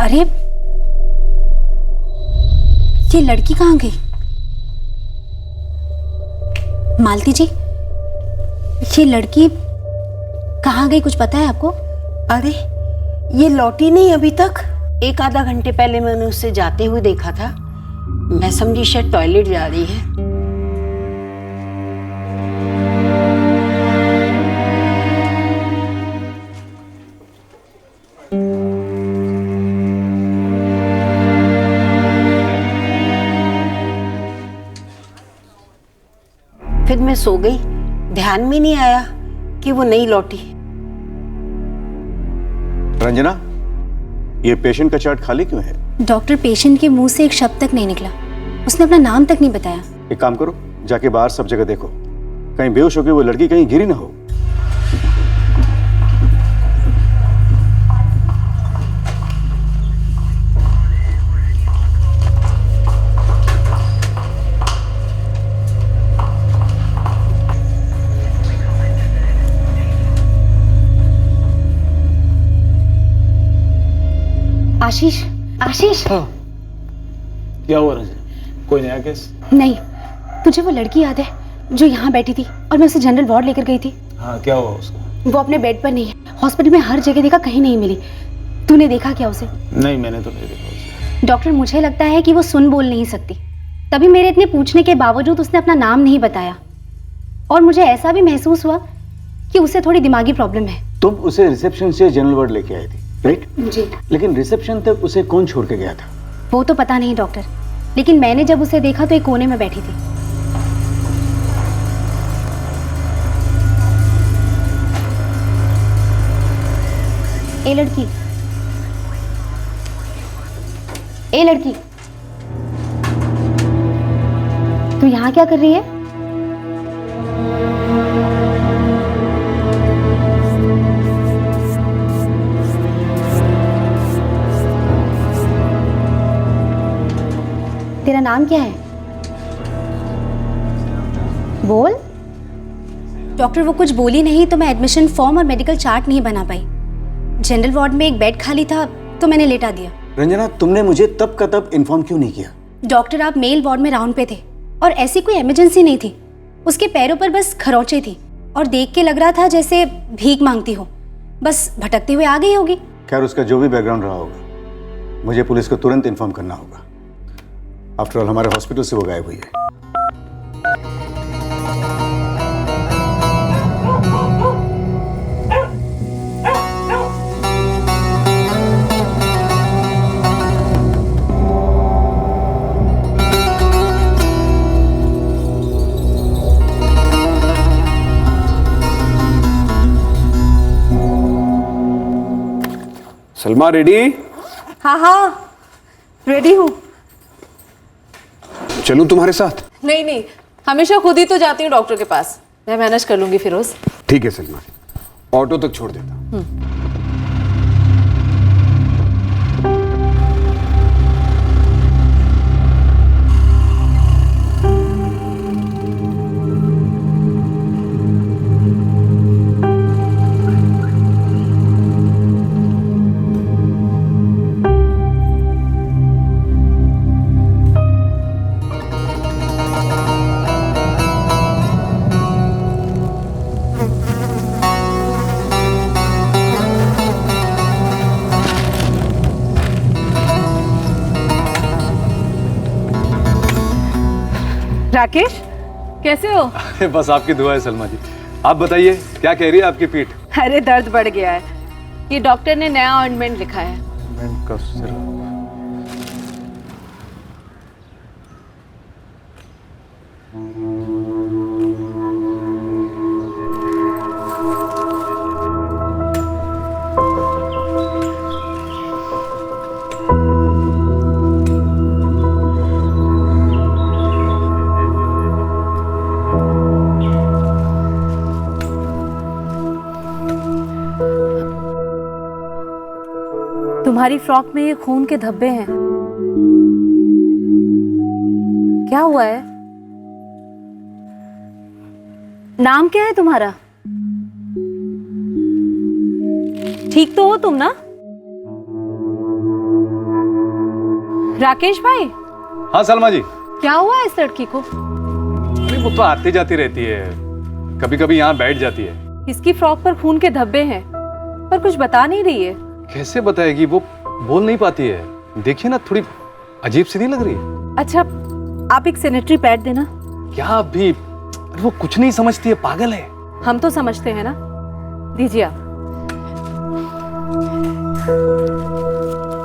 अरे ये लड़की कहाँ गई? मालती जी, ये लड़की कहाँ गई, कुछ पता है आपको? अरे ये लौटी नहीं अभी तक। एक आधा घंटे पहले मैंने उससे जाते हुए देखा था। मैं समझी शायद टॉयलेट जा रही है। फिर मैं सो गई, ध्यान में नहीं आया कि वो नहीं लौटी। रंजना, ये पेशेंट का चार्ट खाली क्यों है? डॉक्टर, पेशेंट के मुंह से एक शब्द तक नहीं निकला, उसने अपना नाम तक नहीं बताया। एक काम करो, जाके बाहर सब जगह देखो, कहीं बेहोश होकर वो लड़की कहीं गिरी ना हो। आशीष, आशीष। हाँ। क्या हुआ रंजना? कोई नया केस? नहीं, तुझे वो लड़की याद है जो यहाँ बैठी थी और मैं उसे जनरल वार्ड लेकर गई थी? हाँ, क्या हुआ उसका? वो अपने बेड पर नहीं है, हॉस्पिटल में हर जगह देखा, कहीं नहीं मिली। तूने देखा क्या उसे? नहीं, मैंने तो नहीं देखा उसे। डॉक्टर, मुझे लगता है कि वो सुन बोल नहीं सकती, तभी मेरे इतने पूछने के बावजूद उसने अपना नाम नहीं बताया। और मुझे ऐसा भी महसूस हुआ कि उसे थोड़ी दिमागी प्रॉब्लम है। तुम उसे रिसेप्शन से जनरल वार्ड लेके आए थे, राइट? जी। लेकिन रिसेप्शन तक उसे कौन छोड़ के गया था? वो तो पता नहीं डॉक्टर, लेकिन मैंने जब उसे देखा तो एक कोने में बैठी थी। ए लड़की, ए लड़की, तू यहाँ क्या कर रही है? तेरा नाम क्या है? बोल। डॉक्टर, वो कुछ बोली नहीं तो मैं एडमिशन फॉर्म और मेडिकल चार्ट नहीं बना पाई। जनरल वार्ड में एक बेड खाली था तो मैंने लेटा दिया। रंजना, तुमने मुझे तब का तब इन्फॉर्म क्यों नहीं किया? डॉक्टर, आप मेल वार्ड में राउंड पे थे और ऐसी कोई इमरजेंसी नहीं थी। उसके पैरों पर बस खरोंचे थी और देख के लग रहा था जैसे भीख मांगती हो, बस भटकते हुए आ गई होगी। खैर, उसका जो भी बैकग्राउंड रहा होगा, मुझे पुलिस को तुरंत इन्फॉर्म करना होगा। आफ्टर ऑल हमारे हॉस्पिटल से वो गायब हुई है। सलमा रेडी? हाँ हाँ, रेडी हूँ। चलूं तुम्हारे साथ? नहीं नहीं, हमेशा खुद ही तो जाती हूँ डॉक्टर के पास। मैं मैनेज कर लूंगी फिरोज। ठीक है सलमा, ऑटो तक छोड़ देता। राकेश, कैसे हो? बस आपकी दुआ है सलमा जी। आप बताइए, क्या कह रही है आपकी पीठ? अरे दर्द बढ़ गया है। ये डॉक्टर ने नया ऑइंटमेंट लिखा है। का सिरप। तुम्हारी फ्रॉक में ये खून के धब्बे हैं। क्या हुआ है? नाम क्या है तुम्हारा? ठीक तो हो तुम ना? राकेश भाई, हाँ सलमा जी। क्या हुआ इस लड़की को? अरे वो तो आती जाती रहती है, कभी कभी यहाँ बैठ जाती है। इसकी फ्रॉक पर खून के धब्बे हैं, पर कुछ बता नहीं रही है। कैसे बताएगी, वो बोल नहीं पाती है। देखिए ना, थोड़ी अजीब सी नहीं लग रही? अच्छा, आप एक सैनिटरी पैड देना। क्या अभी? अरे वो कुछ नहीं समझती है, पागल है। हम तो समझते हैं ना, दीजिए आप।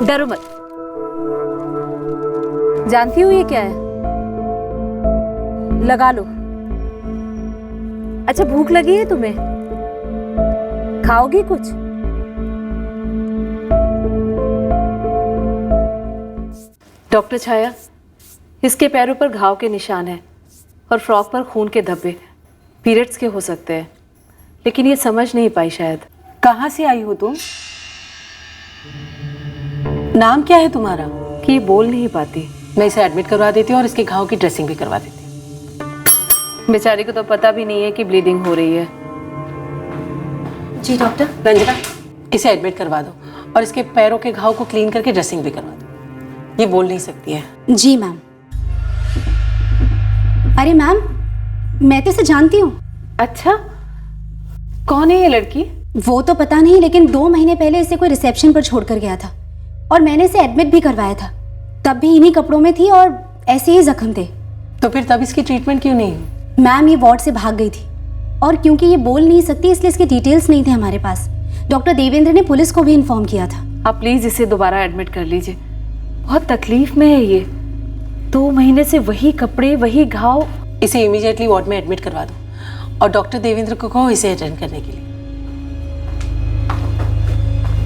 डरो मत। जानती हूँ ये क्या है? लगा लो। अच्छा, भूख लगी है तुम्हें? खाओगी कुछ? डॉक्टर छाया, इसके पैरों पर घाव के निशान हैं और फ्रॉक पर खून के धब्बे। पीरियड्स के हो सकते हैं, लेकिन ये समझ नहीं पाई शायद। कहाँ से आई हो तुम? नाम क्या है तुम्हारा? कि ये बोल नहीं पाती। मैं इसे एडमिट करवा देती हूँ और इसके घाव की ड्रेसिंग भी करवा देती हूँ। बेचारी को तो पता भी नहीं है कि ब्लीडिंग हो रही है। जी डॉक्टर। रंजना, इसे एडमिट करवा दो और इसके पैरों के घाव को क्लीन करके ड्रेसिंग भी करवा दो। ये बोल नहीं सकती है। जी मैम। अरे मैम, मैं तो इसे जानती हूँ। अच्छा, कौन है ये लड़की? वो तो पता नहीं, लेकिन 2 महीने पहले इसे कोई रिसेप्शन पर छोड़कर गया था और मैंने इसे एडमिट भी करवाया था। तब भी इन्हीं कपड़ों में थी और ऐसे ही जख्म थे। तो फिर तब इसकी ट्रीटमेंट क्यों नहीं हुई? मैम, ये वार्ड से भाग गई थी और क्योंकि ये बोल नहीं सकती इसलिए इसके डिटेल्स नहीं थे हमारे पास। डॉक्टर देवेंद्र ने पुलिस को भी इन्फॉर्म किया था। आप प्लीज इसे दोबारा एडमिट कर लीजिए, बहुत तकलीफ में है ये। 2 महीने से वही कपड़े, वही घाव। इसे इमीडिएटली वार्ड में एडमिट करवा दो और डॉक्टर देवेंद्र को कहो इसे अटेंड करने के लिए।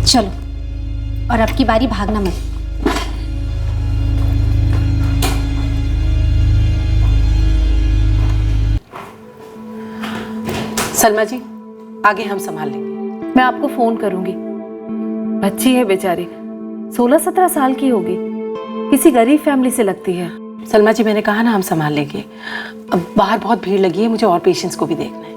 चलो, और अब की बारी भागना मत। सलमा जी, आगे हम संभाल लेंगे। मैं आपको फोन करूंगी। बच्ची है बेचारी, 16-17 साल की होगी, किसी गरीब फैमिली से लगती है। सलमा जी, मैंने कहा ना हम संभाल लेंगे। अब बाहर बहुत भीड़ लगी है, मुझे और पेशेंट्स को भी देखना है।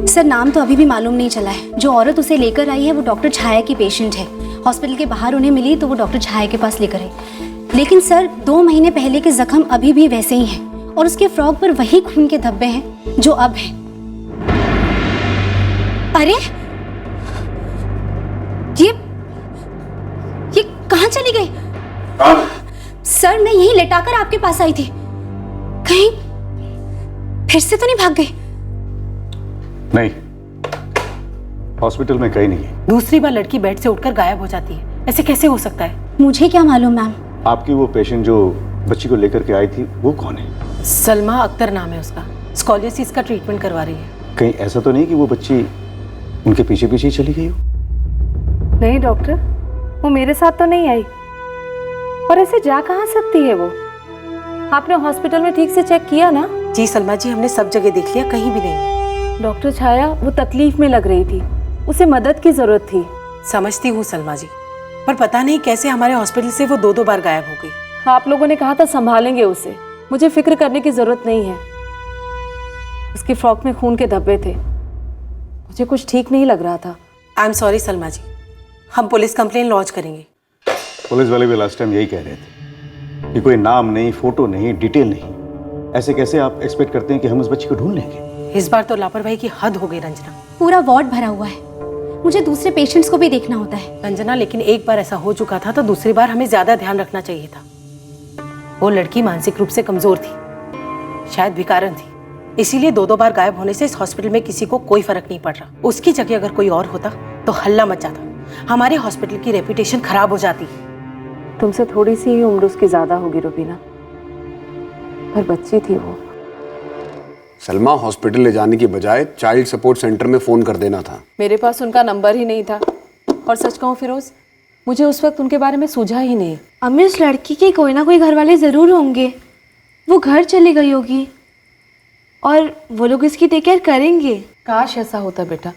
सर, नाम तो अभी भी मालूम नहीं चला है। जो औरत उसे लेकर आई है वो डॉक्टर छाया की पेशेंट है। हॉस्पिटल के बाहर उन्हें मिली तो वो डॉक्टर छाया के पास लेकर आई। लेकिन सर, 2 महीने पहले के जख्म अभी भी वैसे ही हैं और उसके फ्रॉक पर वही खून के धब्बे हैं जो अब हैं। अरे, ये कहाँ चली गई? सर, मैं यहीं लेटाकर आपके पास आई थी, कहीं फिर से तो नहीं भाग गई? नहीं, हॉस्पिटल में कहीं नहीं है। दूसरी बार लड़की बेड से उठकर गायब हो जाती है, ऐसे कैसे हो सकता है? मुझे क्या मालूम मैम। आपकी वो पेशेंट जो बच्ची को लेकर के आई थी, वो कौन है? सलमा अख्तर नाम है उसका। स्कॉलियोसिस का ट्रीटमेंट करवा रही है। कहीं ऐसा तो नहीं कि वो बच्ची उनके पीछे पीछे ही चली गई हो? नहीं डॉक्टर, वो मेरे साथ तो नहीं आई। और ऐसे जा कहाँ सकती है वो? आपने हॉस्पिटल में ठीक से चेक किया ना? जी सलमा जी, हमने सब जगह देख लिया, कहीं भी नहीं। डॉक्टर छाया, वो तकलीफ में लग रही थी, उसे मदद की जरूरत थी। समझती हूँ सलमा जी, पर पता नहीं कैसे हमारे हॉस्पिटल से वो 2-2 बार गायब हो गई। आप लोगों ने कहा था संभालेंगे उसे, मुझे फिक्र करने की जरूरत नहीं है। उसकी फ्रॉक में खून के धब्बे थे, मुझे कुछ ठीक नहीं लग रहा था। आई एम सॉरी सलमा जी, हम पुलिस कंप्लेन लॉन्च करेंगे। पुलिस वाले भी लास्ट टाइम यही कह रहे थे कि कोई नाम नहीं, फोटो नहीं, डिटेल नहीं। ऐसे कैसे आप एक्सपेक्ट करते हैं कि हम उस बच्ची को ढूंढ लेंगे? इस बार तो लापरवाही की हद हो गई रंजना। पूरा वार्ड भरा हुआ है, मुझे दूसरे पेशेंट्स को भी देखना होता है। रंजना, लेकिन एक बार ऐसा हो चुका था तो दूसरी बार हमें ज्यादा ध्यान रखना चाहिए था। वो लड़की मानसिक रूप से कमजोर थी, शायद विकारन थी, इसीलिए 2-2 बार गायब होने से इस हॉस्पिटल में किसी को कोई फर्क नहीं पड़ रहा। उसकी जगह अगर कोई और होता तो हल्ला मच जाता, हमारे हॉस्पिटल की रेपुटेशन खराब हो जाती। तुमसे थोड़ी सी ही उम्र उसकी ज्यादा होगी रुबीना, पर बच्ची थी वो। सलमा, हॉस्पिटल ले जाने की बजाय चाइल्ड सपोर्ट सेंटर में फोन कर देना था। मेरे पास उनका नंबर ही नहीं था, और सच कहूँ फिरोज, मुझे उस वक्त उनके बारे में सूझा ही नहीं। अम्मी, उस लड़की के कोई ना कोई घर वाले जरूर होंगे। वो घर चली गई होगी और वो लोग इसकी टेक केयर करेंगे। काश ऐसा होता बेटा,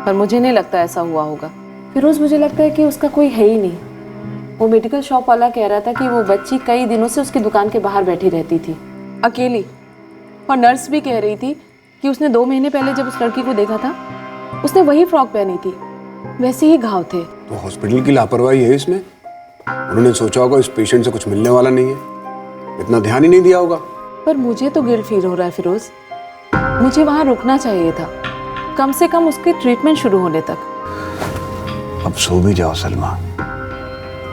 पर मुझे नहीं लगता ऐसा हुआ होगा। फिरोज, मुझे लगता है कि उसका कोई है ही नहीं। वो मेडिकल शॉप वाला कह रहा था कि वो बच्ची कई दिनों से उसकी दुकान के बाहर बैठी रहती थी अकेली, और नर्स भी कह रही थी कि उसने 2 महीने पहले जब उस लड़की को देखा था उसने वही फ्रॉक पहनी थी, वैसे ही घाव थे। तो हॉस्पिटल की लापरवाही है इसमें। उन्होंने सोचा होगा इस पेशेंट से कुछ मिलने वाला नहीं है, इतना ध्यान ही नहीं दिया होगा। पर मुझे तो गिल्ट फील हो रहा है फिरोज। मुझे वहां रुकना चाहिए था, कम से कम उसकी ट्रीटमेंट शुरू होने तक। अब सो भी जाओ सलमा,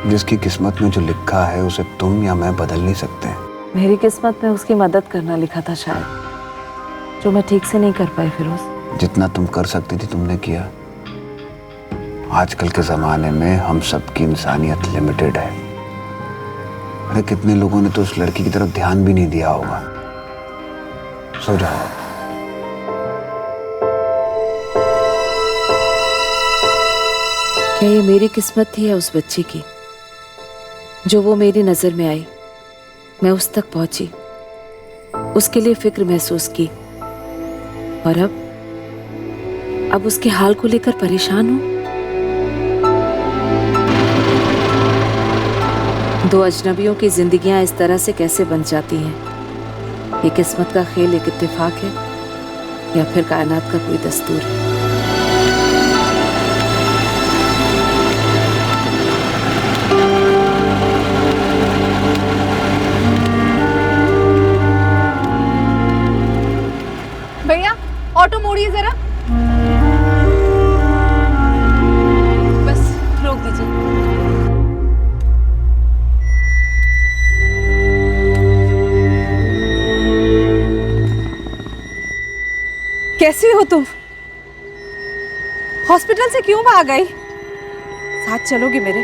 जिसकी किस्मत में जो लिखा है उसे तुम या मैं बदल नहीं सकते। मेरी किस्मत में उसकी मदद करना लिखा था शायद, जो मैं ठीक से नहीं कर पाई फिरोज। जितना तुम कर सकती थी तुमने किया। आजकल के ज़माने में हम सबकी इंसानियत लिमिटेड है। अरे कितने लोगों ने तो उस लड़की की तरफ ध्यान भी नहीं दिया होगा। सो जाओ। क्या ये मेरी किस्मत थी या उस बच्ची की, जो वो मेरी नज़र में आई, मैं उस तक पहुंची, उसके लिए फिक्र महसूस की, और अब उसके हाल को लेकर परेशान हूं। 2 अजनबियों की जिंदगियां इस तरह से कैसे बन जाती हैं? ये किस्मत का खेल, एक इत्तेफाक है या फिर कायनात का कोई दस्तूर है? भैया ऑटो मोड़िए जरा। बस रोक दीजिए। कैसी हो तुम? हॉस्पिटल से क्यों भाग गई? साथ चलोगी मेरे?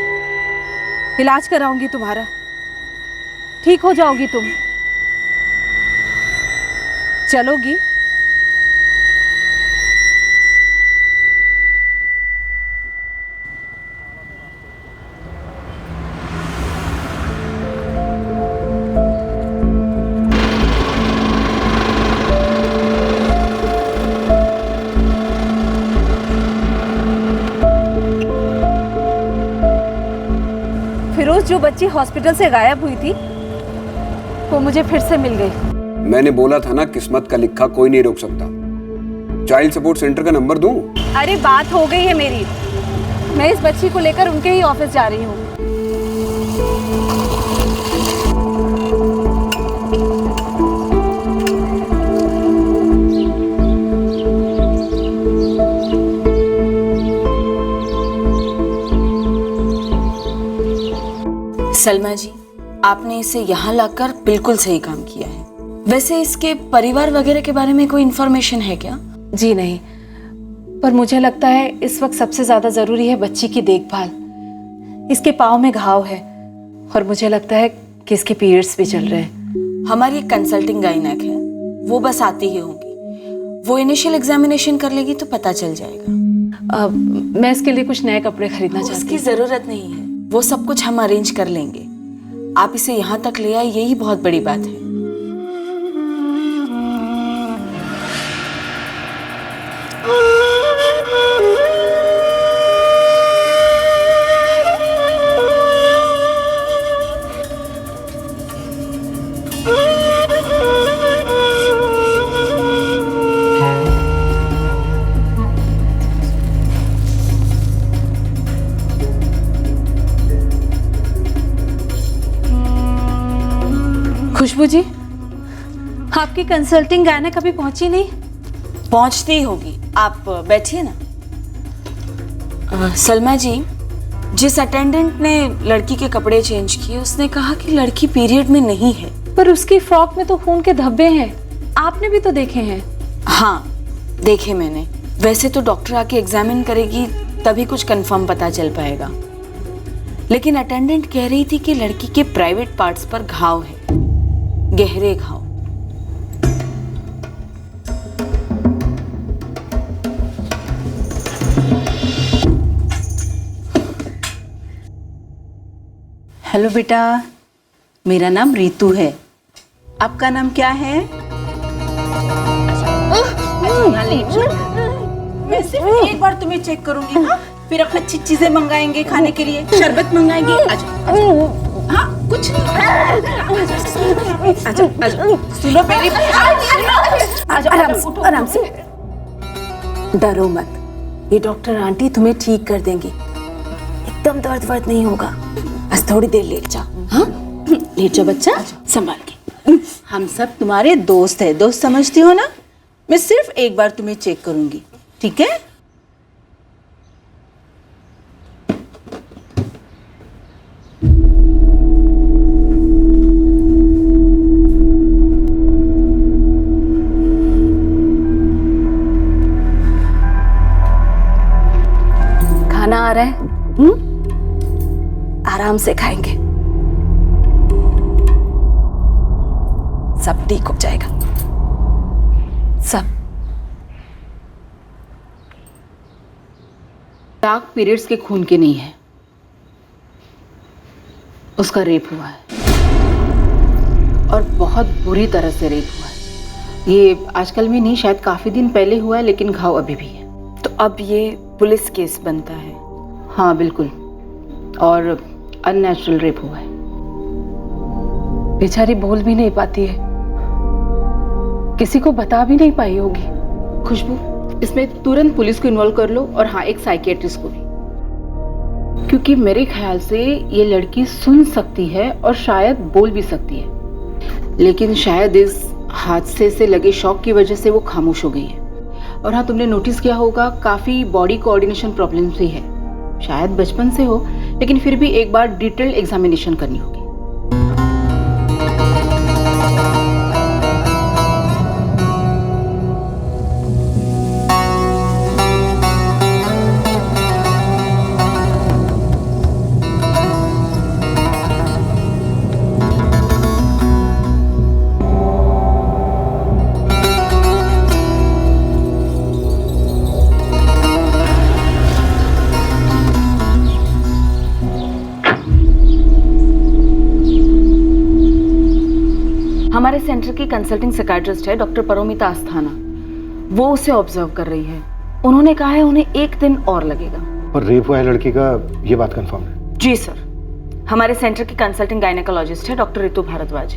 इलाज कराऊंगी तुम्हारा, ठीक हो जाओगी तुम। चलोगी? फिरोज, जो बच्ची हॉस्पिटल से गायब हुई थी वो मुझे फिर से मिल गई। मैंने बोला था ना, किस्मत का लिखा कोई नहीं रोक सकता। चाइल्ड सपोर्ट सेंटर का नंबर दूं? अरे बात हो गई है मेरी, मैं इस बच्ची को लेकर उनके ही ऑफिस जा रही हूँ। सलमा जी, आपने इसे यहाँ लाकर बिल्कुल सही काम किया है। वैसे इसके परिवार वगैरह के बारे में कोई इन्फॉर्मेशन है क्या? जी नहीं, पर मुझे लगता है इस वक्त सबसे ज्यादा जरूरी है बच्ची की देखभाल। इसके पाँव में घाव है और मुझे लगता है कि इसके पीरियड्स भी चल रहे हैं। हमारी एक कंसल्टिंग गाइनक है, वो बस आती ही होंगी। वो इनिशियल एग्जामिनेशन कर लेगी तो पता चल जाएगा। मैं इसके लिए कुछ नए कपड़े खरीदना चाहती उसकी हूँ। जरूरत नहीं है, वो सब कुछ हम अरेंज कर लेंगे। आप इसे यहाँ तक ले आए, यही बहुत बड़ी बात है। खुशबू जी, आपकी कंसल्टिंग गायनक अभी पहुंची नहीं? पहुंचती ही होगी, आप बैठिए ना। सलमा जी, जिस अटेंडेंट ने लड़की के कपड़े चेंज किए उसने कहा कि लड़की पीरियड में नहीं है। पर उसकी फ्रॉक में तो खून के धब्बे हैं, आपने भी तो देखे हैं। हाँ देखे मैंने। वैसे तो डॉक्टर आके एग्जामिन करेगी तभी कुछ कंफर्म पता चल पाएगा, लेकिन अटेंडेंट कह रही थी कि लड़की के प्राइवेट पार्ट्स पर घाव है, गहरे घाव। हेलो बेटा, मेरा नाम रीतू है। आपका नाम क्या है? यहाँ लेट जाओ। मैं सिर्फ एक बार तुम्हें चेक करूंगी, हाँ? फिर अब अच्छी चीजें मंगाएंगे खाने के लिए, शरबत मंगाएंगे। आजा, हाँ कुछ नहीं। आजा, आजा, सुनो पहले। आराम से। डरो मत, ये डॉक्टर आंटी तुम्हें ठीक कर देंगी, एकदम दर्द वर्द नहीं होगा। बस थोड़ी देर लेट जाओ। हाँ लेट जाओ बच्चा, संभाल के। हम सब तुम्हारे दोस्त है, दोस्त समझती हो ना? मैं सिर्फ एक बार तुम्हें चेक करूंगी, ठीक है? खाना आ रहा है, आराम से खाएंगे, सब ठीक हो जाएगा, सब। दाग पीरियड्स के खून के नहीं है, उसका रेप हुआ है और बहुत बुरी तरह से रेप हुआ है। ये आजकल में नहीं, शायद काफी दिन पहले हुआ है, लेकिन घाव अभी भी है। तो अब ये पुलिस केस बनता है? हाँ बिल्कुल, और अननेचुरल रेप हुआ है। बेचारी बोल भी नहीं पाती है, किसी को बता भी नहीं पाई होगी। खुशबू, इसमें तुरंत पुलिस को इन्वॉल्व कर लो, और हाँ एक साइकियाट्रिस्ट को भी, क्योंकि मेरे ख्याल से ये लड़की सुन सकती है और शायद बोल भी सकती है, लेकिन शायद इस हादसे से लगे शॉक की वजह से वो खामोश हो गई है। और हाँ, तुमने नोटिस किया होगा काफी बॉडी कोऑर्डिनेशन प्रॉब्लम्स भी है, शायद बचपन से हो, लेकिन फिर भी एक बार डिटेल एग्जामिनेशन करनी होगी। हमारे सेंटर की कंसल्टिंग साइकियाट्रिस्ट है डॉक्टर परोमिता अस्थाना, वो उसे ऑब्जर्व कर रही है। उन्होंने कहा है उन्हें 1 दिन और लगेगा। पर रेप हुआ है लड़की का, ये बात कंफर्म है? जी सर, हमारे सेंटर की कंसल्टिंग गायनेकोलॉजिस्ट है डॉक्टर ऋतु भारद्वाज,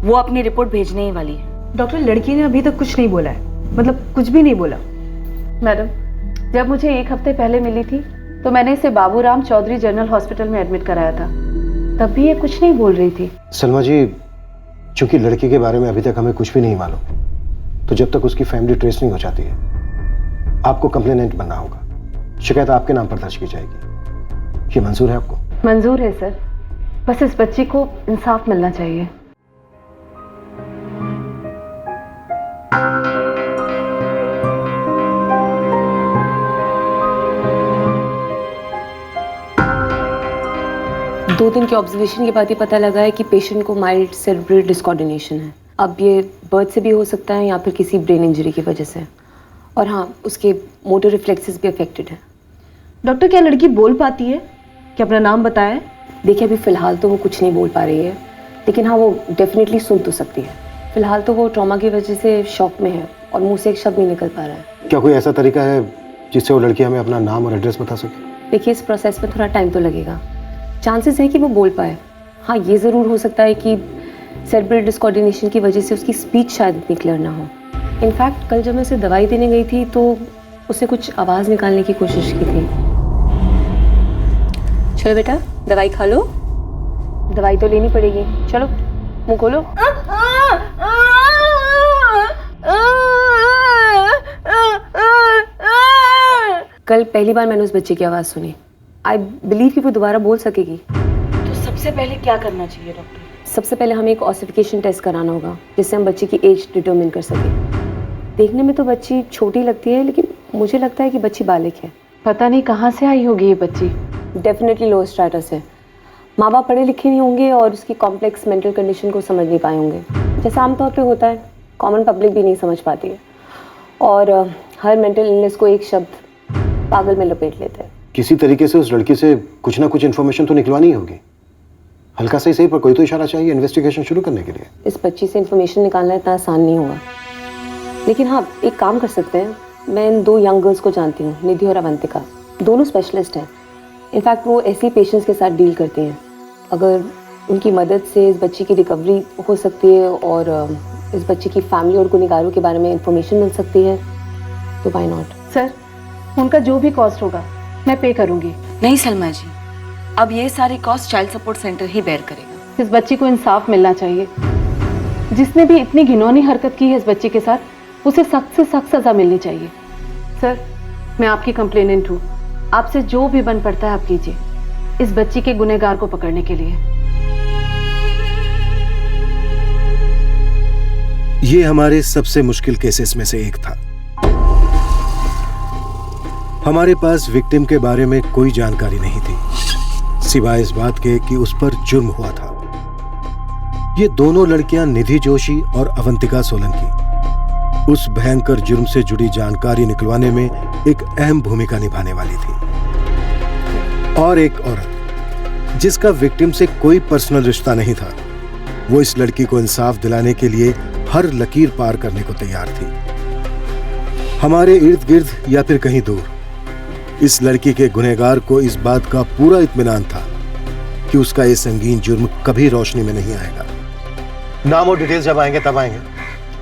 वो अपनी रिपोर्ट भेजने ही वाली है। डॉक्टर, लड़की ने अभी तक कुछ नहीं बोला है, मतलब कुछ भी नहीं बोला। मैडम, जब मुझे 1 हफ्ते पहले मिली थी तो मैंने इसे बाबूराम चौधरी जनरल हॉस्पिटल में एडमिट कराया था, तब भी ये कुछ नहीं बोल रही थी। सलमा जी, चूंकि लड़की के बारे में अभी तक हमें कुछ भी नहीं मालूम, तो जब तक उसकी फैमिली ट्रेस नहीं हो जाती है, आपको कंप्लेनेंट बनना होगा। शिकायत आपके नाम पर दर्ज की जाएगी। ये मंजूर है आपको? मंजूर है सर, बस इस बच्ची को इंसाफ मिलना चाहिए। दो दिन के ऑब्जर्वेशन के बाद ये पता लगा है कि पेशेंट को माइल्ड सेरेब्रल डिसकोऑर्डिनेशन है। अब ये बर्थ से भी हो सकता है या फिर किसी ब्रेन इंजरी की वजह से, और हाँ उसके मोटर रिफ्लेक्सेस भी अफेक्टेड है। डॉक्टर, क्या लड़की बोल पाती है? क्या अपना नाम बताया? देखिए अभी फ़िलहाल तो वो कुछ नहीं बोल पा रही है, लेकिन हाँ वो डेफिनेटली सुन तो सकती है। फिलहाल तो वो ट्रॉमा की वजह से शॉक में है और मुंह से एक शब्द नहीं निकल पा रहा है। क्या कोई ऐसा तरीका है जिससे वो लड़की हमें अपना नाम और एड्रेस बता सके? देखिए इस प्रोसेस में थोड़ा टाइम तो लगेगा, चांसेस है कि वो बोल पाए। हाँ ये ज़रूर हो सकता है कि सेरेब्रल डिसकोऑर्डिनेशन की वजह से उसकी स्पीच शायद इतनी क्लियर ना हो। इनफैक्ट कल जब मैं उसे दवाई देने गई थी तो उसने कुछ आवाज़ निकालने की कोशिश की थी। चलो बेटा दवाई खा लो। दवाई तो लेनी पड़ेगी, चलो मुँह खोलो। कल पहली बार मैंने उस बच्चे की आवाज़ सुनी। आई बिलीव कि वो दोबारा बोल सकेगी। तो सबसे पहले क्या करना चाहिए डॉक्टर? सबसे पहले हमें एक ऑसिफिकेशन टेस्ट कराना होगा जिससे हम बच्चे की एज डिटरमिन कर सकें। देखने में तो बच्ची छोटी लगती है, लेकिन मुझे लगता है कि बच्ची बालिग है। पता नहीं कहाँ से आई होगी ये बच्ची। डेफिनेटली लो स्टेटस है। माँ बाप पढ़े लिखे नहीं होंगे और उसकी कॉम्प्लेक्स मेंटल कंडीशन को समझ नहीं पाए होंगे, जैसा आमतौर पे होता है। कॉमन पब्लिक भी नहीं समझ पाती है और हर मेंटल इलनेस को एक शब्द पागल में लपेट लेते हैं। किसी तरीके से उस लड़की से कुछ ना कुछ इन्फॉर्मेशन तो निकलवानी ही होगी। हल्का सा ही सही, पर कोई तो इशारा चाहिए इन्वेस्टिगेशन शुरू करने के लिए। इस बच्ची से इन्फॉर्मेशन निकालना इतना आसान नहीं होगा, लेकिन हाँ एक काम कर सकते हैं। मैं इन 2 यंग गर्ल्स को जानती हूँ, निधि और अवंतिका। दोनों स्पेशलिस्ट हैं। इनफैक्ट वो ऐसी पेशेंट्स के साथ डील करती हैं। अगर उनकी मदद से इस बच्ची की रिकवरी हो सकती है और इस बच्ची की फैमिली और गुनहगारों के बारे में इंफॉर्मेशन मिल सकती है तो व्हाई नॉट। सर उनका जो भी कॉस्ट होगा मैं पे करूंगी। नहीं सलमा जी, अब ये सारी कॉस्ट चाइल्ड सपोर्ट सेंटर ही बेयर करेगा। इस बच्ची को इंसाफ मिलना चाहिए। जिसने भी इतनी घिनौनी हरकत की है इस बच्ची के साथ, उसे सख्त से सख्त सजा मिलनी चाहिए। सर मैं आपकी कंप्लेनेंट हूँ, आपसे जो भी बन पड़ता है आप कीजिए इस बच्ची के गुनहगार को पकड़ने के लिए। ये हमारे सबसे मुश्किल केसेस में से एक था। हमारे पास विक्टिम के बारे में कोई जानकारी नहीं थी, सिवाय इस बात के कि उस पर जुर्म हुआ था। ये दोनों लड़कियां निधि जोशी और अवंतिका सोलंकी उस भयंकर जुर्म से जुड़ी जानकारी निकलवाने में एक अहम भूमिका निभाने वाली थी। और एक औरत जिसका विक्टिम से कोई पर्सनल रिश्ता नहीं था, वो इस लड़की को इंसाफ दिलाने के लिए हर लकीर पार करने को तैयार थी। हमारे इर्द गिर्द या फिर कहीं दूर इस लड़की के गुनहगार को इस बात का पूरा इत्मीनान था कि उसका ये संगीन जुर्म कभी रोशनी में नहीं आएगा। नाम और डिटेल्स जब आएंगे तब आएंगे।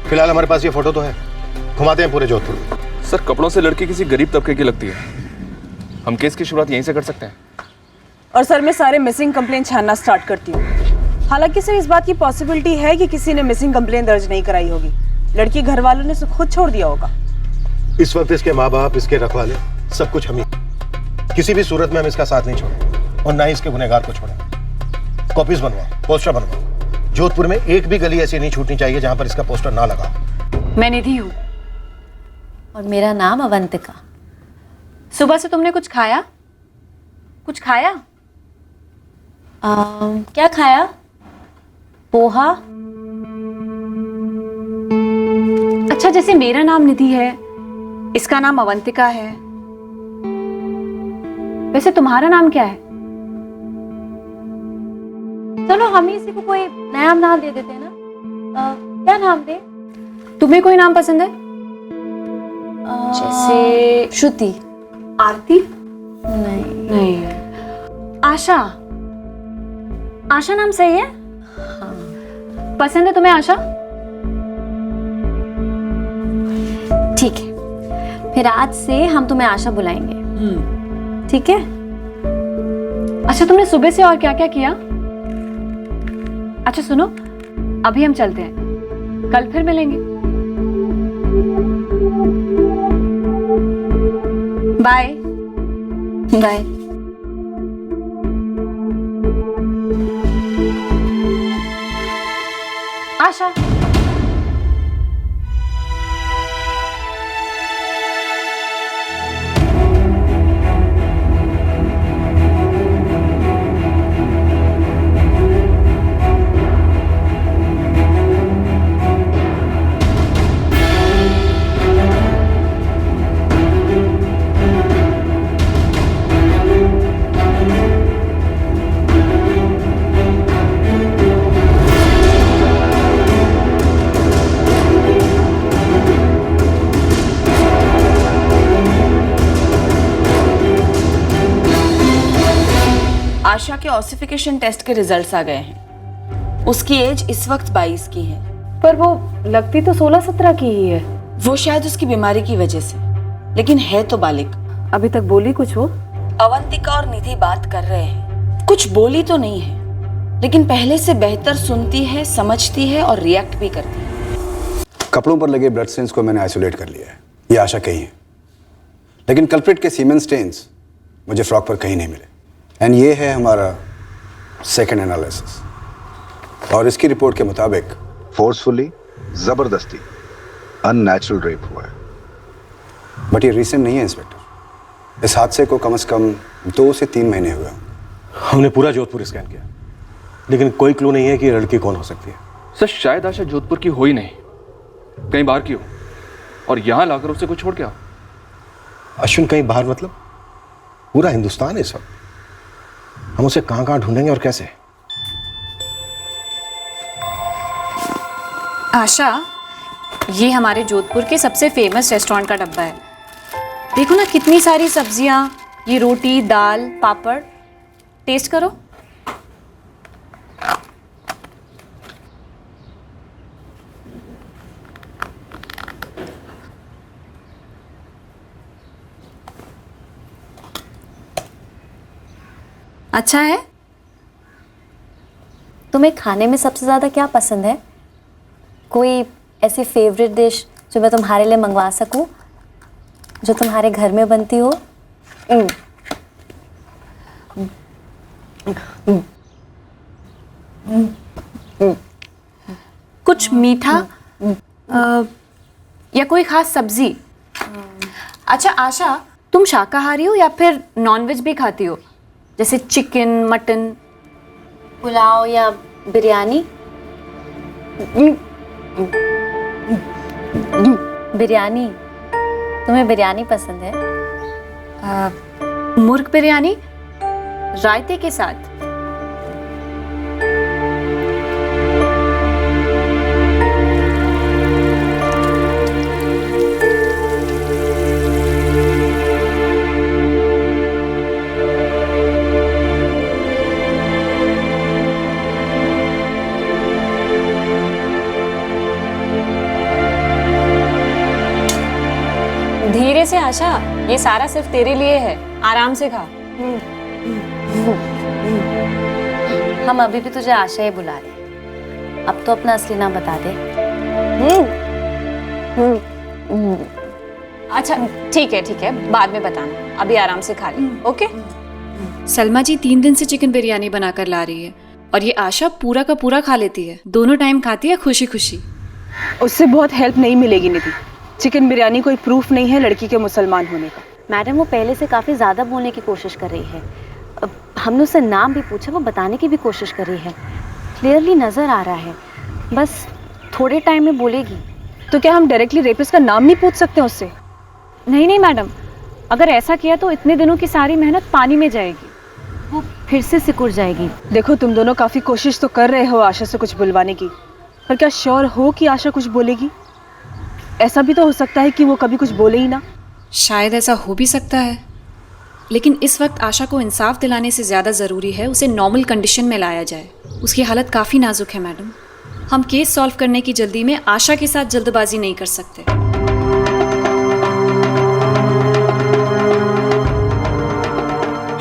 फिलहाल हमारे पास ये फोटो तो है, घुमाते हैं पूरे जोधपुर में। सर कपड़ों से लड़की किसी गरीब तबके की लगती है, हम केस की शुरुआत यहीं से कर सकते हैं। और सर मैं सारे मिसिंग कंप्लेंट छानना स्टार्ट करती हूँ। हालांकि सर इस बात की पॉसिबिलिटी है कि किसी ने मिसिंग कंप्लेंट दर्ज नहीं कराई होगी, लड़की घर वालों ने उसे खुद छोड़ दिया होगा। इस वक्त इसके माँ बाप, इसके रखवाले, सब कुछ हम ही। किसी भी सूरत में हम इसका साथ नहीं छोड़ेंगे और ना ही इसके गुनहगार को छोड़ेंगे। कॉपीज बनवाओ, पोस्टर बनवाओ। जोधपुर में एक भी गली ऐसी नहीं छूटनी चाहिए जहां पर इसका पोस्टर ना लगा। मैं निधि हूँ और मेरा नाम अवंतिका। सुबह से तुमने कुछ खाया? कुछ खाया? क्या खाया? पोहा? अच्छा, जैसे मेरा नाम निधि है, इसका नाम अवंतिका है, वैसे तुम्हारा नाम क्या है? चलो हम ही इसी को कोई नया नाम दे देते हैं ना। क्या नाम दे? तुम्हें कोई नाम पसंद है? जैसे श्रुति, आरती? नहीं, आशा? आशा नाम सही है? हाँ। पसंद है तुम्हें आशा? ठीक है, फिर आज से हम तुम्हें आशा बुलाएंगे। ठीक है? अच्छा, तुमने सुबह से और क्या क्या किया? अच्छा सुनो, अभी हम चलते हैं, कल फिर मिलेंगे। Bye bye. आशा, आशा के ऑसिफिकेशन टेस्ट के रिजल्ट्स आ गए हैं। उसकी एज इस वक्त 22 की है, पर वो लगती तो 16-17 की ही है। वो शायद उसकी बीमारी की वजह से, लेकिन है तो बालिक। अभी तक बोली कुछ हो? अवंतिका और निधि बात कर रहे हैं, कुछ बोली तो नहीं है, लेकिन पहले से बेहतर सुनती है, समझती है और रिएक्ट भी करती है। कपड़ों पर लगे ब्लड स्टेन्स को मैंने आइसोलेट कर लिया है, ये आशा कही है, लेकिन कल्प्रिट के सीमेन स्टेन्स मुझे फ्रॉक पर कहीं नहीं मिले। एंड ये है हमारा सेकेंड एनालिसिस, और इसकी रिपोर्ट के मुताबिक फोर्सफुली, जबरदस्ती, अननेचुरल रेप हुआ है। बट ये रीसेंट नहीं है इंस्पेक्टर, इस हादसे को कम से कम 2 से 3 महीने हुए। हमने पूरा जोधपुर स्कैन किया, लेकिन कोई क्लू नहीं है कि ये लड़की कौन हो सकती है। सर शायद आशा जोधपुर की हो ही नहीं, कहीं बाहर की हो, और यहाँ लाकर उसे कोई छोड़ के आओ। अश्विन, कहीं बाहर मतलब? पूरा हिंदुस्तान है सब, हम उसे कहाँ कहाँ ढूंढेंगे और कैसे? आशा, ये हमारे जोधपुर के सबसे फेमस रेस्टोरेंट का डब्बा है। देखो ना कितनी सारी सब्जियां, ये रोटी, दाल, पापड़। टेस्ट करो। अच्छा है। तुम्हें खाने में सबसे ज़्यादा क्या पसंद है? कोई ऐसी फेवरेट डिश जो मैं तुम्हारे लिए मंगवा सकूं, जो तुम्हारे घर में बनती हो? कुछ मीठा या कोई खास सब्जी? अच्छा आशा, तुम शाकाहारी हो या फिर नॉनवेज भी खाती हो, जैसे चिकन, मटन? पुलाव या बिरयानी? बिरयानी। तुम्हें बिरयानी पसंद है? मुर्ग बिरयानी रायते के साथ। धीरे से आशा, ये सारा सिर्फ तेरे लिए है, आराम से खा। हम अभी भी तुझे आशा ही बुला रहे, अब तो अपना असली नाम बता दे। अच्छा ठीक है, बाद में बताना, अभी आराम से खा ले। ओके। सलमा जी 3 दिन से चिकन बिरयानी बनाकर ला रही है और ये आशा पूरा का पूरा खा लेती है, दोनों टाइम खाती है खुशी खुशी। उससे बहुत हेल्प नहीं मिलेगी निधि। चिकन बिरयानी कोई प्रूफ नहीं है लड़की के मुसलमान होने का। मैडम, वो पहले से काफ़ी ज़्यादा बोलने की कोशिश कर रही है। हमने उससे नाम भी पूछा, वो बताने की भी कोशिश कर रही है। क्लियरली नज़र आ रहा है, बस थोड़े टाइम में बोलेगी। तो क्या हम डायरेक्टली रेपिस्ट का नाम नहीं पूछ सकते उससे? नहीं मैडम, अगर ऐसा किया तो इतने दिनों की सारी मेहनत पानी में जाएगी, वो फिर से सिकुड़ जाएगी। देखो, तुम दोनों काफ़ी कोशिश तो कर रहे हो आशा से कुछ बुलवाने की, पर क्या श्योर हो कि आशा कुछ बोलेगी? ऐसा भी तो हो सकता है कि वो कभी कुछ बोले ही ना। शायद ऐसा हो भी सकता है, लेकिन इस वक्त आशा को इंसाफ दिलाने से ज़्यादा ज़रूरी है उसे नॉर्मल कंडीशन में लाया जाए। उसकी हालत काफ़ी नाजुक है मैडम। हम केस सॉल्व करने की जल्दी में आशा के साथ जल्दबाजी नहीं कर सकते।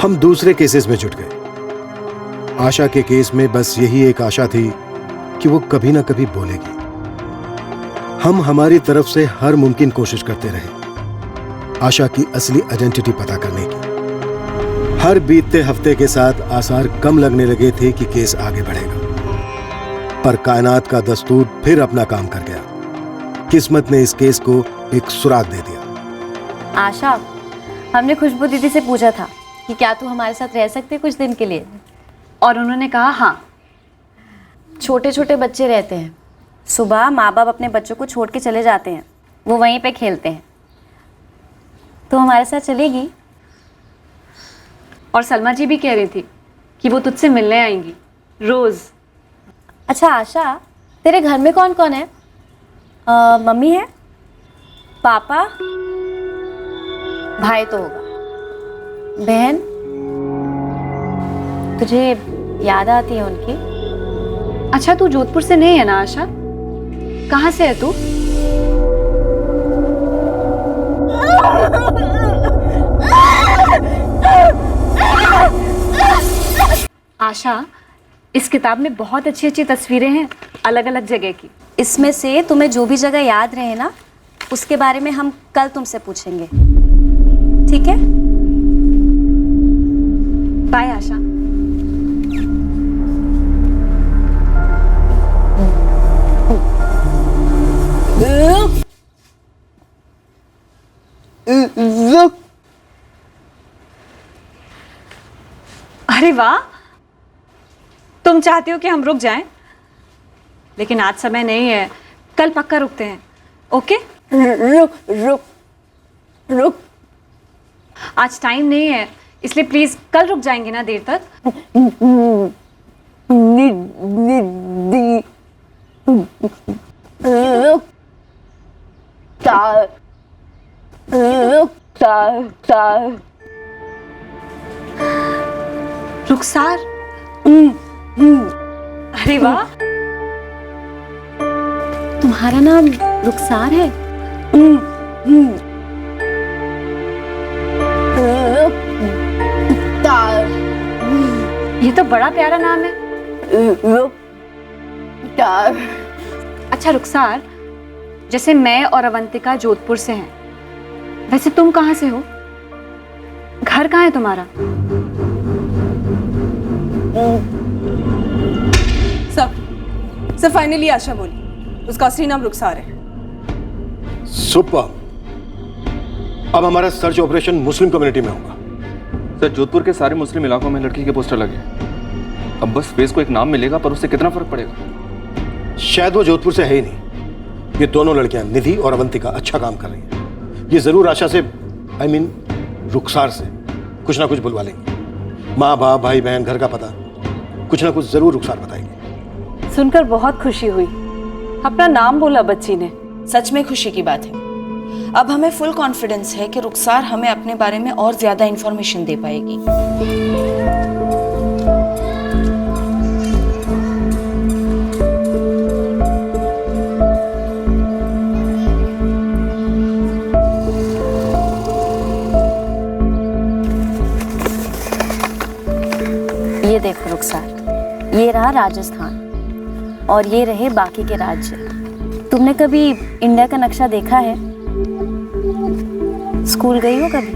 हम दूसरे केसेस में जुट गए। आशा के केस में बस यही एक आशा थी कि वो कभी ना कभी बोलेगी। हम हमारी तरफ से हर मुमकिन कोशिश करते रहे आशा की असली आइडेंटिटी पता करने की। हर बीतते हफ्ते के साथ आसार कम लगने लगे थे कि केस आगे बढ़ेगा, पर कायनात का दस्तूर फिर अपना काम कर गया। किस्मत ने इस केस को एक सुराग दे दिया। आशा, हमने खुशबू दीदी से पूछा था कि क्या तू हमारे साथ रह सकती है कुछ दिन के लिए, और उन्होंने कहा हाँ। छोटे छोटे बच्चे रहते हैं, सुबह माँ बाप अपने बच्चों को छोड़ के चले जाते हैं, वो वहीं पे खेलते हैं। तो हमारे साथ चलेगी? और सलमा जी भी कह रही थी कि वो तुझसे मिलने आएंगी रोज। अच्छा आशा, तेरे घर में कौन कौन है? मम्मी है, पापा, भाई तो होगा, बहन? तुझे याद आती है उनकी? अच्छा, तू जोधपुर से नहीं है ना आशा? कहाँ से है तू? आशा, इस किताब में बहुत अच्छी अच्छी तस्वीरें हैं अलग अलग जगह की। इसमें से तुम्हें जो भी जगह याद रहे ना, उसके बारे में हम कल तुमसे पूछेंगे, ठीक है? बाय आशा। अरे वाह, तुम चाहती हो कि हम रुक जाएं, लेकिन आज समय नहीं है, कल पक्का रुकते हैं। ओके? रुक रुक रुक। आज टाइम नहीं है, इसलिए प्लीज कल रुक जाएंगे ना देर तक? रुखसार, अरे वाह, तुम्हारा नाम रुखसार है? ये तो बड़ा प्यारा नाम है। अच्छा रुखसार, जैसे मैं और अवंतिका जोधपुर से हैं, वैसे तुम कहाँ से हो? घर कहाँ है तुम्हारा? सर फाइनली आशा बोली, उसका असली नाम रुखसार है। सुपर। अब हमारा सर्च ऑपरेशन मुस्लिम कम्युनिटी में होगा। सर जोधपुर के सारे मुस्लिम इलाकों में लड़की के पोस्टर लगे। अब बस फेस को एक नाम मिलेगा, पर उससे कितना फर्क पड़ेगा? शायद वो जोधपुर से है ही नहीं। ये दोनों लड़कियां निधि और अवंतिका अच्छा काम कर रही हैं। ये जरूर आशा से, I mean, रुखसार से कुछ ना कुछ बुलवा लेंगे। माँ बाप, भाई बहन, घर का पता, कुछ ना कुछ जरूर रुखसार बताएंगे। सुनकर बहुत खुशी हुई। अपना नाम बोला बच्ची ने। सच में खुशी की बात है। अब हमें फुल कॉन्फिडेंस है कि रुखसार हमें अपने बारे में और ज्यादा इंफॉर्मेशन दे पाएगी। ये देखो रुखसार, ये रहा राजस्थान और ये रहे बाकी के राज्य। तुमने कभी इंडिया का नक्शा देखा है? स्कूल गई हो कभी?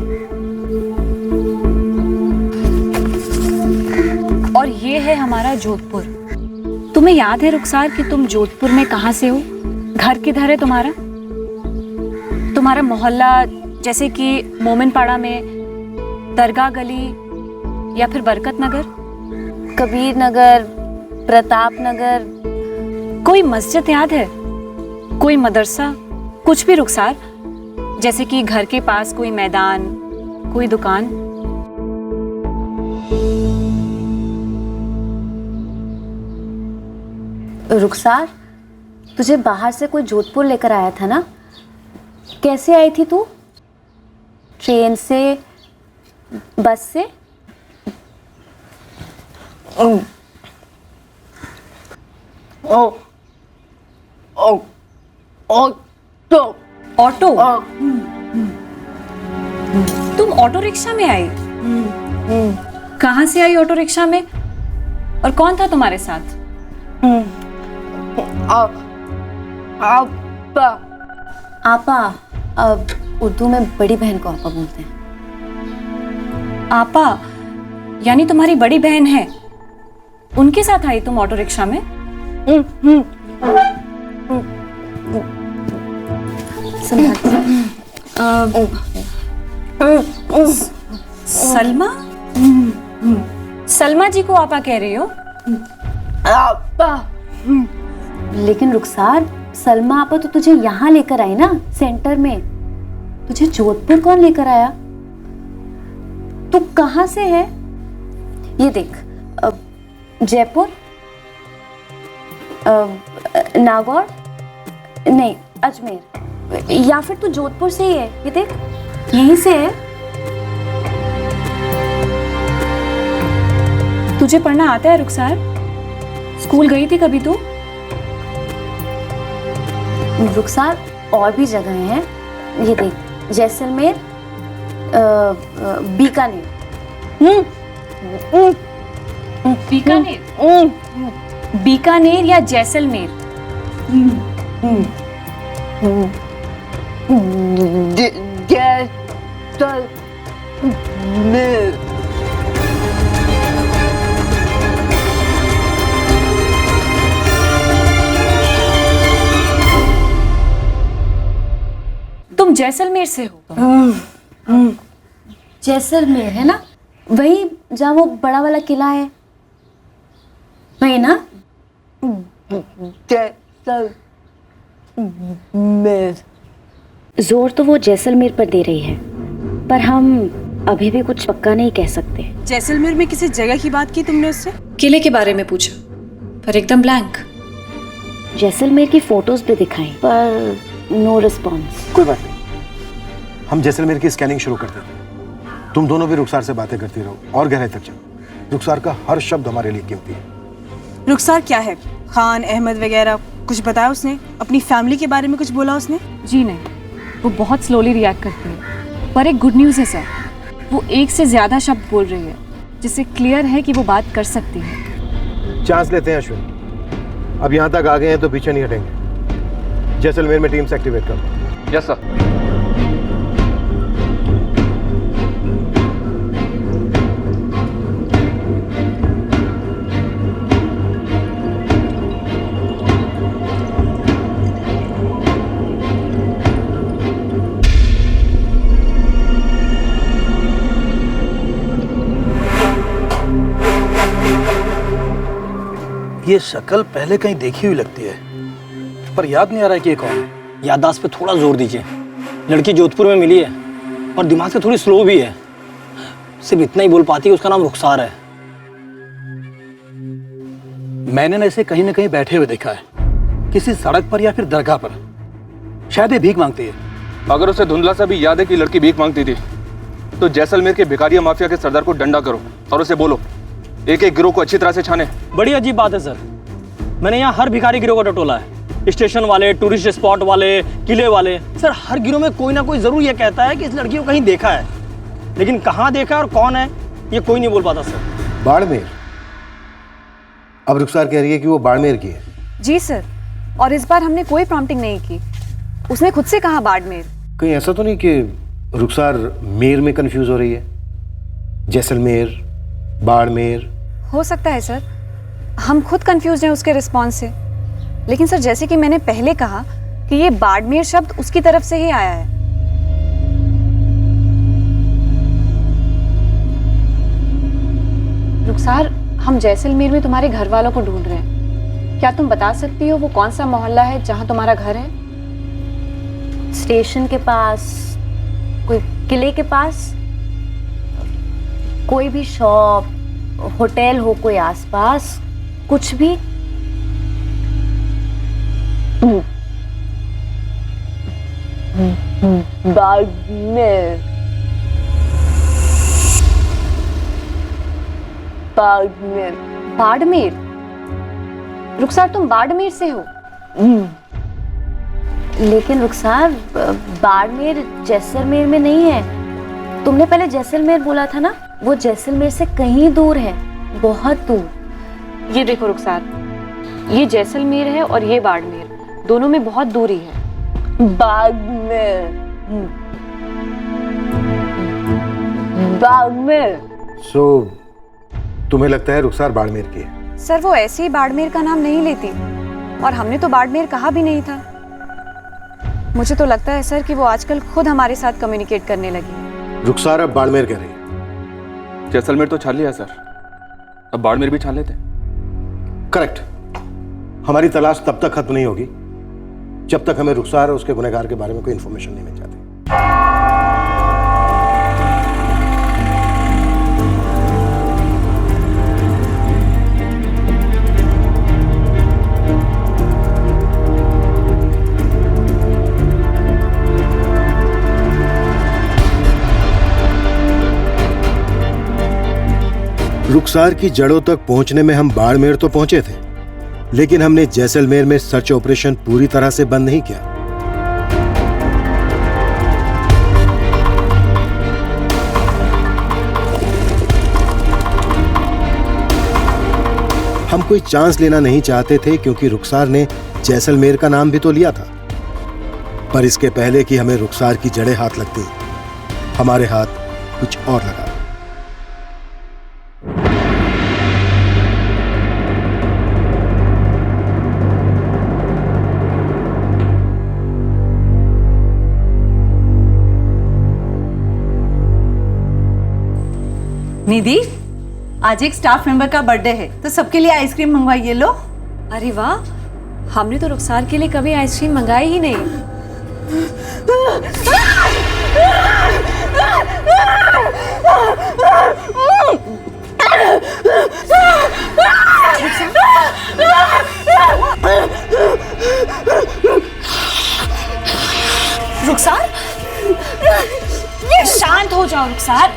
और ये है हमारा जोधपुर। तुम्हें याद है रुखसार कि तुम जोधपुर में कहाँ से हो? घर किधर है तुम्हारा? तुम्हारा मोहल्ला, जैसे कि मोमिनपाड़ा में दरगाह गली या फिर बरकत नगर, कबीर नगर, प्रताप नगर, कोई मस्जिद याद है? कोई मदरसा, कुछ भी रुखसार, जैसे कि घर के पास कोई मैदान, कोई दुकान। रुखसार, तुझे बाहर से कोई जोधपुर लेकर आया था ना? कैसे आई थी तू? ट्रेन से, बस से? ऑटो? तुम ऑटो रिक्शा में आई? कहाँ से आई ऑटो रिक्शा में? और कौन था तुम्हारे साथ? आपा। अब उर्दू में बड़ी बहन को आपा बोलते हैं। आपा यानी तुम्हारी बड़ी बहन है, उनके साथ आई तुम ऑटो रिक्शा में? सलमा? सलमा जी को आपा कह रही हो? आपा। लेकिन रुखसार, सलमा आपा तो तुझे यहाँ लेकर आई ना, सेंटर में। तुझे जोधपुर कौन लेकर आया? तू कहाँ से है? ये देख, जयपुर, नागौर, नहीं अजमेर, या फिर तू जोधपुर से ही है। ये देख, यहीं से है। तुझे पढ़ना आता है रुखसार? स्कूल गई थी कभी तू? रुखसार, और भी जगह हैं। ये देख, जैसलमेर, बीकानेर। बीकानेर? बीकानेर या जैसलमेर? तुम जैसलमेर से हो? जैसलमेर है ना, वही जहाँ वो बड़ा वाला किला है, वही ना? जोर तो वो जैसलमेर पर दे रही है, पर हम अभी भी कुछ पक्का नहीं कह सकते। जैसलमेर में किसी जगह की बात की तुमने उससे? किले के बारे में पूछा, पर एकदम ब्लैंक। जैसलमेर की फोटोज भी दिखाई पर नो रिस्पॉन्स। कोई बात नहीं, हम जैसलमेर की स्कैनिंग शुरू कर देते हैं। तुम दोनों भी रुखसार से बातें करती रहो और गहराई तक जाओ। रुखसार का हर शब्द हमारे लिए कीमती है। रुखसार क्या है? खान अहमद वगैरह कुछ बताया उसने? अपनी फैमिली के बारे में कुछ बोला उसने? जी नहीं, वो बहुत स्लोली रिएक्ट करती है। पर एक गुड न्यूज़ है सर, वो एक से ज़्यादा शब्द बोल रही है, जिससे क्लियर है कि वो बात कर सकती है। चांस लेते हैं अश्विन, अब यहाँ तक आ गए हैं तो पीछे नहीं हटेंगे। जैसलमेर में टीम्स एक्टिवेट करो। Yes sir. ये शक्ल पहले कहीं देखी हुई लगती है, पर याद नहीं आ रहा है कि ये कौन है। याददाश्त पे थोड़ा जोर दीजिए। लड़की जोधपुर में मिली है और दिमाग से थोड़ी स्लो भी है। सिर्फ इतना ही बोल पाती है, उसका नाम रुखसार है। मैंने ना इसे कहीं ना कहीं बैठे हुए देखा है, किसी सड़क पर या फिर दरगाह पर। शायद ये भीख मांगती है। अगर उसे धुंधला सा भी याद है कि लड़की भीख मांगती थी, तो जैसलमेर के भिखारिया माफिया के सरदार को डंडा करो और उसे बोलो एक एक गिरोह को अच्छी तरह से छाने। बड़ी अजीब बात है सर, मैंने यहाँ हर भिखारी गिरोह को टटोला है। स्टेशन वाले, टूरिस्ट स्पॉट वाले, किले वाले, सर हर गिरोह में कोई ना कोई जरूर ये कहता है कि इस लड़की को कहीं देखा है, लेकिन कहाँ देखा और कौन है ये कोई नहीं बोल पाता सर। बाड़मेर? अब रुखसार कह रही है कि वो बाड़मेर की है। जी सर, और इस बार हमने कोई प्रॉम्प्टिंग नहीं की, उसने खुद से कहा बाड़मेर। कहीं ऐसा तो नहीं कि रुखसार मेर में कंफ्यूज हो रही है? जैसलमेर, बाड़मेर। हो सकता है सर, हम खुद कंफ्यूज हैं उसके रिस्पॉन्स से। लेकिन सर जैसे कि मैंने पहले कहा कि ये बाड़मेर शब्द उसकी तरफ से ही आया है। रुखसार, हम जैसलमेर में तुम्हारे घर वालों को ढूंढ रहे हैं। क्या तुम बता सकती हो वो कौन सा मोहल्ला है जहां तुम्हारा घर है? स्टेशन के पास, कोई किले के पास, कोई भी शॉप, होटल हो कोई आसपास, कुछ भी। बाड़मेर, बाड़मेर, बाड़मेर। रुखसार, तुम बाड़मेर से हो? लेकिन रुखसार, बाड़मेर जैसलमेर में नहीं है। तुमने पहले जैसलमेर बोला था ना, वो जैसलमेर से कहीं दूर है, बहुत दूर। ये देखो रुखसार, ये जैसलमेर है और ये बाड़मेर, दोनों में बहुत दूरी है। बाड़मेर, बाड़मेर। तुम्हें लगता है रुखसार बाड़मेर की है? सर वो ऐसे ही बाड़मेर का नाम नहीं लेती, और हमने तो बाड़मेर कहा भी नहीं था। मुझे तो लगता है सर कि वो आजकल खुद हमारे साथ कम्युनिकेट करने लगी। रुखसार अब बाड़मेर कह रही है। जैसलमेर तो छान लिया सर, अब बाड़मेर भी छान लेते। करेक्ट। हमारी तलाश तब तक खत्म नहीं होगी जब तक हमें रुखसार और उसके गुनहगार के बारे में कोई इंफॉर्मेशन नहीं मिल जाती। रुखसार की जड़ों तक पहुंचने में हम बाड़मेर तो पहुंचे थे, लेकिन हमने जैसलमेर में सर्च ऑपरेशन पूरी तरह से बंद नहीं किया। हम कोई चांस लेना नहीं चाहते थे, क्योंकि रुखसार ने जैसलमेर का नाम भी तो लिया था। पर इसके पहले कि हमें रुखसार की जड़ें हाथ लगती, हमारे हाथ कुछ और लगा। निधि, आज एक स्टाफ मेंबर का बर्थडे है, तो सबके लिए आइसक्रीम मंगवाइए। लो। अरे वाह, हमने तो रुखसार के लिए कभी आइसक्रीम मंगाई ही नहीं। रुखसार, शांत हो जाओ रुखसार,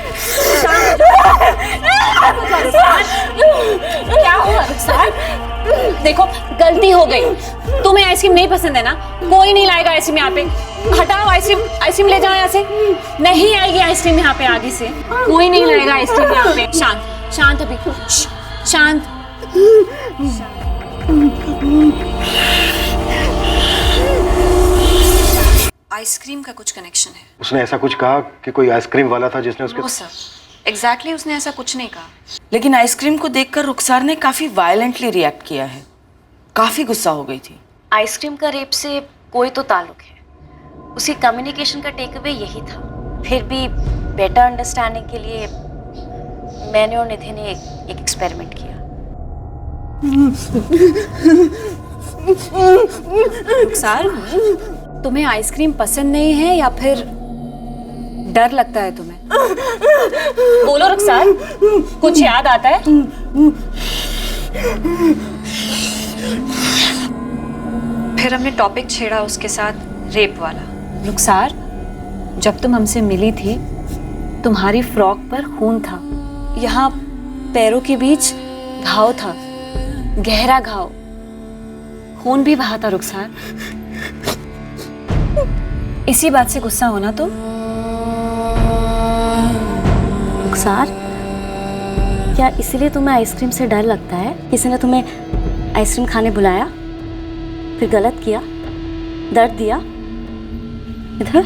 शांत हो जाओ रुखसार। क्या हुआ रुखसार? देखो गलती हो गई, तुम्हें आइसक्रीम नहीं पसंद है ना, कोई नहीं लाएगा आइसक्रीम यहाँ पे। हटाओ आइसक्रीम, आइसक्रीम ले जाओ यहाँ से। नहीं आएगी आइसक्रीम यहाँ पे आगे से, कोई नहीं लाएगा आइसक्रीम यहाँ पे। शांत शांत अभी, शांत। आइसक्रीम का कुछ कनेक्शन है। उसने ऐसा कुछ कहा कि कोई आइसक्रीम वाला था जिसने उसके... नो सर, एग्जैक्टली उसने ऐसा कुछ नहीं कहा। लेकिन आइसक्रीम को देखकर रुखसार ने काफी वायलेंटली रिएक्ट किया है, काफी गुस्सा हो गई थी। आइसक्रीम का रेप से कोई तो ताल्लुक है, उसकी कम्युनिकेशन का टेक अवे यही था। फिर भी बेटर अंडरस्टैंडिंग के लिए मैंने और निधि ने एक एक्सपेरिमेंट किया। रुखसार, तुम्हें आइसक्रीम पसंद नहीं है या फिर डर लगता है तुम्हें? बोलो रुखसार, कुछ याद आता है? फिर हमने टॉपिक छेड़ा उसके साथ रेप वाला। रुखसार, जब तुम हमसे मिली थी तुम्हारी फ्रॉक पर खून था, यहाँ पैरों के बीच घाव था, गहरा घाव, खून भी बहा था रुखसार। इसी बात से गुस्सा होना तुम? रुखसार, क्या इसीलिए तुम्हें आइसक्रीम से डर लगता है? किसी ने तुम्हें आइसक्रीम खाने बुलाया, फिर गलत किया, दर्द दिया? इधर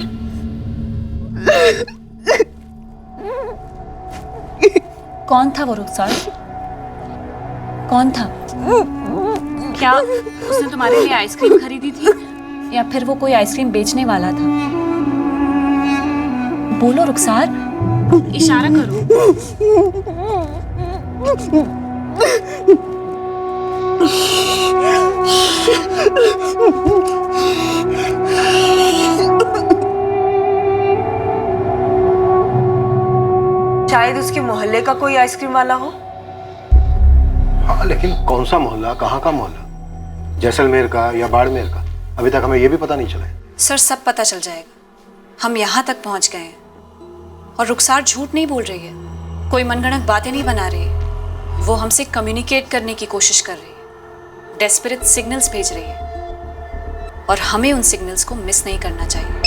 कौन था वो रुखसार? कौन था? क्या उसने तुम्हारे लिए आइसक्रीम खरीदी थी या फिर वो कोई आइसक्रीम बेचने वाला था? बोलो रुखसार, इशारा करो। शायद उसके मोहल्ले का कोई आइसक्रीम वाला हो। हाँ, लेकिन कौन सा मोहल्ला, कहाँ का मोहल्ला, जैसलमेर का या बाड़मेर का, अभी तक हमें यह भी पता नहीं चला है। सर, सब पता चल जाएगा। हम यहाँ तक पहुँच गए हैं और रुखसार झूठ नहीं बोल रही है, कोई मनगढ़ंत बातें नहीं बना रही है। वो हमसे कम्युनिकेट करने की कोशिश कर रही है, डेस्परेट सिग्नल्स भेज रही है और हमें उन सिग्नल्स को मिस नहीं करना चाहिए।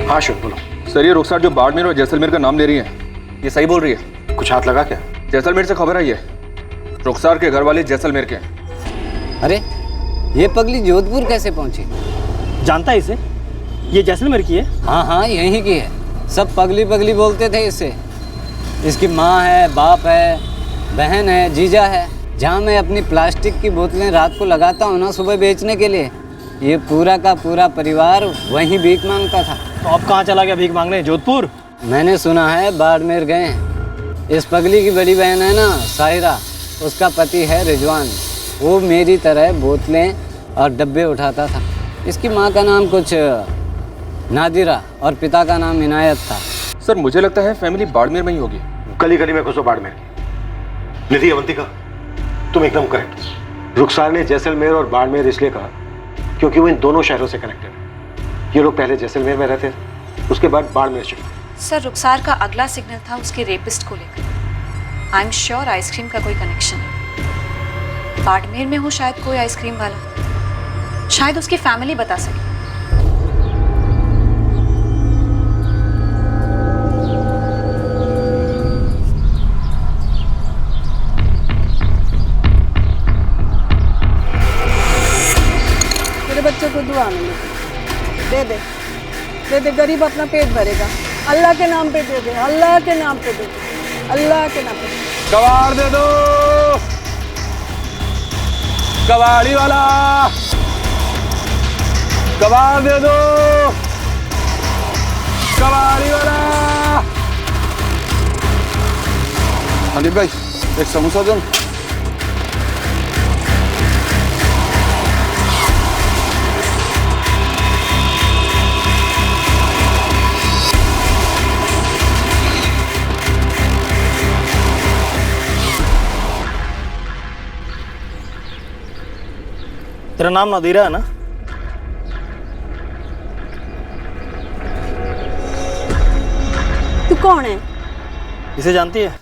हाँ शुभ, बोलो। सर, ये रुखसार जो बाड़मेर और जैसलमेर का नाम ले रही है, ये सही बोल रही है? कुछ हाथ लगा क्या? जैसलमेर से खबर आई है, रुखसार के घर वाले जैसलमेर के हैं। अरे, ये पगली जोधपुर कैसे पहुंची? जानता है इसे? ये जैसलमेर की है? हाँ हाँ, यहीं की है। सब पगली पगली बोलते थे इससे। इसकी माँ है, बाप है, बहन है, जीजा है। जहाँ मैं अपनी प्लास्टिक की बोतलें रात को लगाता हूँ ना सुबह बेचने के लिए, ये पूरा का पूरा परिवार वहीं भीख मांगता था। तो अब कहाँ चला गया भीख मांगने? जोधपुर? मैंने सुना है बाड़मेर गए हैं। इस पगली की बड़ी बहन है ना साहिरा, उसका पति है रिजवान। वो मेरी तरह बोतलें और डब्बे उठाता था। इसकी माँ का नाम कुछ नादिरा और पिता का नाम इनायत था। सर, मुझे लगता है फैमिली बाड़मेर में ही होगी। गली गली में घुसो बाड़मेर की। निधि, अवंतिका, तुम एकदम करेक्ट। रुखसार ने जैसलमेर और बाड़मेर इसलिए कहा क्योंकि वो इन दोनों शहरों से कनेक्टेड है। ये लोग पहले जैसलमेर में रहते थे, उसके बाद बाड़मेर शिफ्ट हुए। सर, रुखसार का अगला सिग्नल था उसके रेपिस्ट को लेकर। आई एम श्योर आइसक्रीम का कोई कनेक्शन है। बाड़मेर में हो शायद कोई आइसक्रीम वाला, शायद उसकी फैमिली बता सके। मेरे बच्चे को दुआ मिले, दे दे, दे दे, गरीब अपना पेट भरेगा। अल्लाह के नाम पे दे दे, अल्लाह के नाम पे दे दे, अल्लाह के नाम पे। कबाड़ दे दो, कबाड़ी वाला, कबाड़ दे दो, कबाड़ी वाला। संदीप भाई, एक समोसा दो। तेरा नाम नादीरा है ना? तू कौन है? इसे जानती है?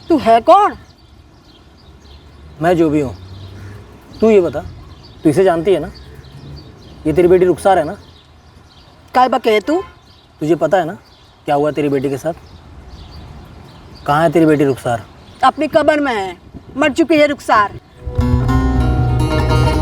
तू है कौन? मैं जो भी हूँ, तू ये बता, तू इसे जानती है ना? ये तेरी बेटी रुखसार है ना? काय बके तू? तुझे पता है ना क्या हुआ तेरी बेटी के साथ? कहाँ है तेरी बेटी रुखसार? अपनी कब्र में है, मर चुकी है रुखसार।